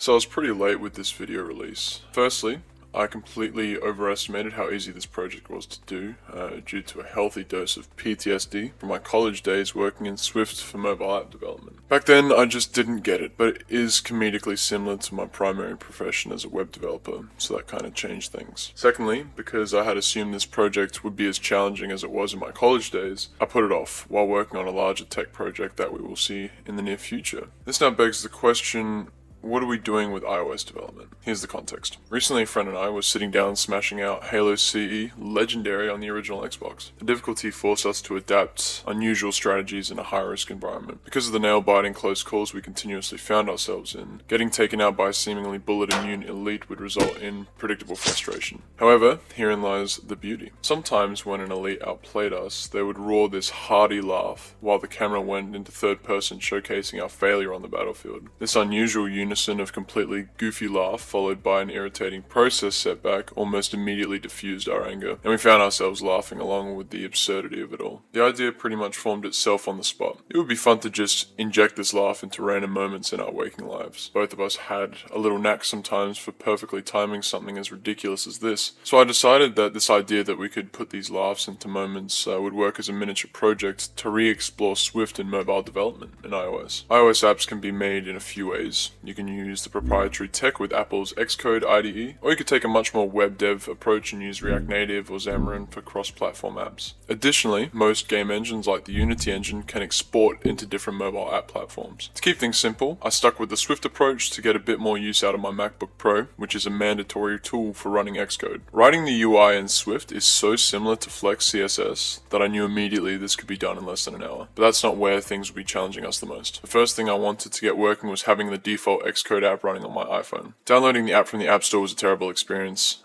So I was pretty late with this video release. Firstly, I completely overestimated how easy this project was to do due to a healthy dose of PTSD from my college days working in Swift for mobile app development. Back then I just didn't get it, but it is comedically similar to my primary profession as a web developer, so that kind of changed things. Secondly, because I had assumed this project would be as challenging as it was in my college days, I put it off while working on a larger tech project that we will see in the near future. This now begs the question, what are we doing with iOS development? Here's the context. Recently, a friend and I were sitting down smashing out Halo CE, legendary on the original Xbox. The difficulty forced us to adapt unusual strategies in a high-risk environment. Because of the nail-biting close calls we continuously found ourselves in, getting taken out by a seemingly bullet-immune elite would result in predictable frustration. However, herein lies the beauty. Sometimes when an elite outplayed us, they would roar this hearty laugh, while the camera went into third person showcasing our failure on the battlefield. This unusual unison of completely goofy laugh followed by an irritating process setback almost immediately diffused our anger, and we found ourselves laughing along with the absurdity of it all. The idea pretty much formed itself on the spot. It would be fun to just inject this laugh into random moments in our waking lives. Both of us had a little knack sometimes for perfectly timing something as ridiculous as this, so I decided that this idea that we could put these laughs into moments would work as a miniature project to re-explore Swift and mobile development in iOS. iOS apps can be made in a few ways. You can use the proprietary tech with Apple's XCode IDE, or you could take a much more web dev approach and use React Native or Xamarin for cross-platform apps. Additionally, most game engines like the Unity engine can export into different mobile app platforms. To keep things simple, I stuck with the Swift approach to get a bit more use out of my MacBook Pro, which is a mandatory tool for running XCode. Writing the UI in Swift is so similar to Flex CSS that I knew immediately this could be done in less than an hour. But that's not where things would be challenging us the most. The first thing I wanted to get working was having the default XCode app running on my iPhone. Downloading the app from the App Store was a terrible experience.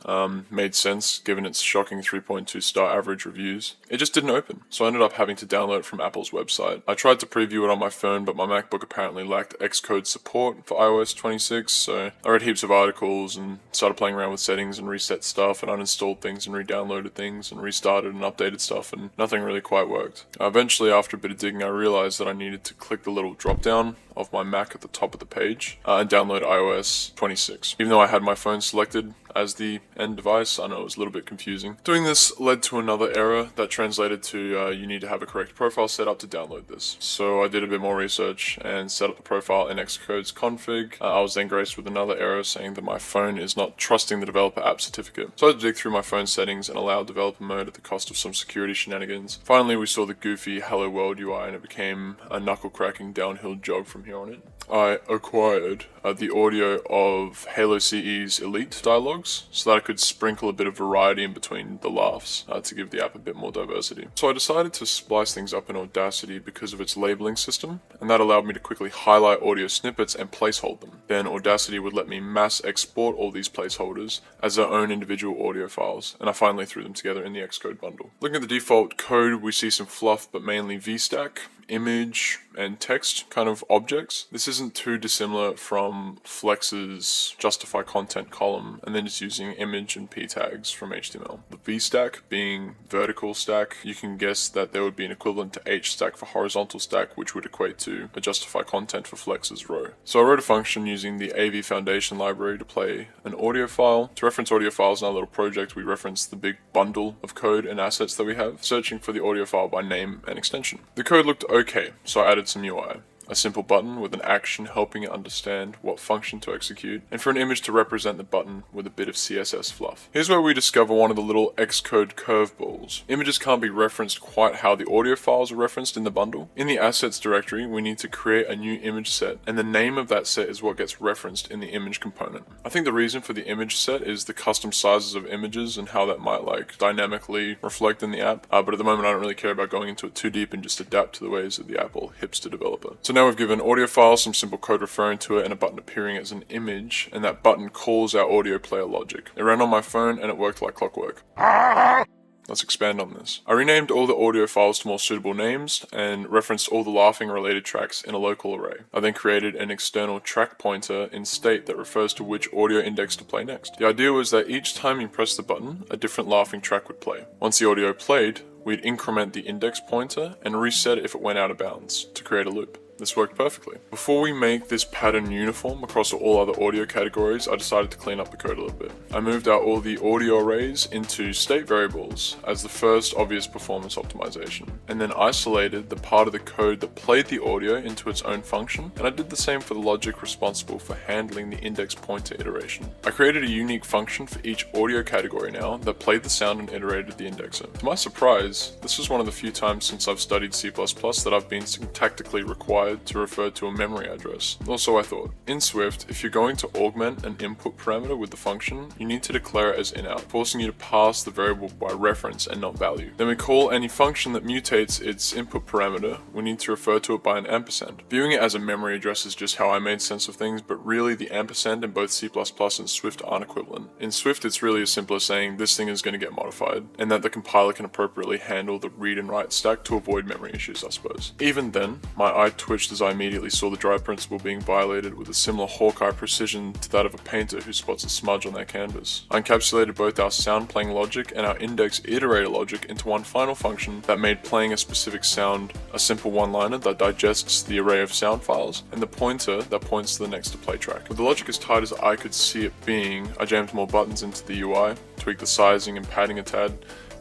Made sense given its shocking 3.2 star average reviews. It just didn't open, so I ended up having to download it from Apple's website. I tried to preview it on my phone, but my MacBook apparently lacked Xcode support for iOS 26, so I read heaps of articles and started playing around with settings and reset stuff and uninstalled things and re-downloaded things and restarted and updated stuff, and nothing really quite worked. Eventually, after a bit of digging, I realized that I needed to click the little drop down of my Mac at the top of the page and download iOS 26. Even though I had my phone selected as the end device, I know it was a little bit confusing. Doing this led to another error that translated to you need to have a correct profile set up to download this. So I did a bit more research and set up the profile in Xcode's config. I was then graced with another error saying that my phone is not trusting the developer app certificate. So I had to dig through my phone settings and allow developer mode at the cost of some security shenanigans. Finally, we saw the goofy Hello World UI and it became a knuckle-cracking downhill jog from here on in. I acquired the audio of Halo CE's Elite dialogues so that I could sprinkle a bit of variety in between the laughs to give the app a bit more diversity. So I decided to splice things up in Audacity because of its labeling system, and that allowed me to quickly highlight audio snippets and placehold them. Then Audacity would let me mass export all these placeholders as their own individual audio files, and I finally threw them together in the Xcode bundle. Looking at the default code, we see some fluff but mainly VStack, image, and text kind of objects. This isn't too dissimilar from Flex's justify content column and then just using image and p tags from HTML. The VStack being vertical stack, you can guess that there would be an equivalent to HStack for horizontal stack, which would equate to a justify content for Flex's row. So I wrote a function using the AV Foundation library to play an audio file. To reference audio files in our little project, we reference the big bundle of code and assets that we have, searching for the audio file by name and extension. The code looked okay, so I added some UI. A simple button with an action helping it understand what function to execute, and for an image to represent the button with a bit of CSS fluff. Here's where we discover one of the little Xcode curveballs. Images can't be referenced quite how the audio files are referenced in the bundle. In the assets directory, we need to create a new image set, and the name of that set is what gets referenced in the image component. I think the reason for the image set is the custom sizes of images and how that might dynamically reflect in the app, but at the moment I don't really care about going into it too deep and just adapt to the ways of the Apple hipster developer. So now we've given audio file some simple code referring to it and a button appearing as an image, and that button calls our audio player logic. It ran on my phone and it worked like clockwork. Let's expand on this. I renamed all the audio files to more suitable names and referenced all the laughing related tracks in a local array. I then created an external track pointer in state that refers to which audio index to play next. The idea was that each time you press the button, a different laughing track would play. Once the audio played, we'd increment the index pointer and reset it if it went out of bounds to create a loop. This worked perfectly. Before we make this pattern uniform across all other audio categories, I decided to clean up the code a little bit. I moved out all the audio arrays into state variables as the first obvious performance optimization, and then isolated the part of the code that played the audio into its own function, and I did the same for the logic responsible for handling the index pointer iteration. I created a unique function for each audio category now that played the sound and iterated the indexer. To my surprise, this was one of the few times since I've studied C++ that I've been syntactically required to refer to a memory address. Also, I thought, in Swift, if you're going to augment an input parameter with the function, you need to declare it as inout, forcing you to pass the variable by reference and not value. Then we call any function that mutates its input parameter, we need to refer to it by an ampersand. Viewing it as a memory address is just how I made sense of things, but really the ampersand in both C++ and Swift aren't equivalent. In Swift, it's really as simple as saying this thing is going to get modified, and that the compiler can appropriately handle the read and write stack to avoid memory issues, I suppose. Even then, my eye twitched as I immediately saw the drive principle being violated with a similar Hawkeye precision to that of a painter who spots a smudge on their canvas. I encapsulated both our sound playing logic and our index iterator logic into one final function that made playing a specific sound a simple one-liner that digests the array of sound files, and the pointer that points to the next to play track. With the logic as tight as I could see it being, I jammed more buttons into the UI, tweaked the sizing and padding a tad,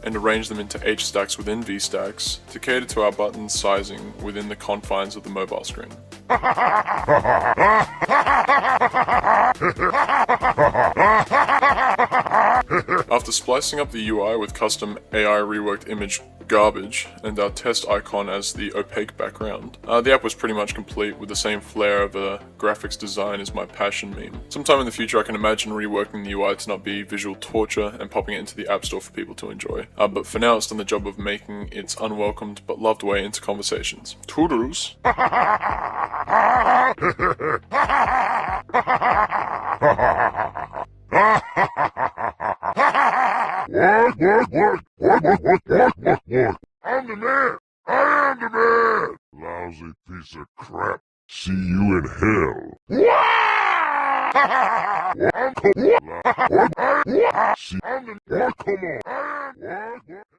and arrange them into H stacks within V stacks to cater to our button sizing within the confines of the mobile screen. After splicing up the UI with custom AI reworked image garbage and our test icon as the opaque background, the app was pretty much complete with the same flair of a graphics design as my passion meme. Sometime in the future I can imagine reworking the UI to not be visual torture and popping it into the App Store for people to enjoy. But for now it's done the job of making its unwelcomed but loved way into conversations. Toodles! What? I'm the man! I am the man! Lousy piece of crap. See you in hell. I'm the... See, I'm the... Come on.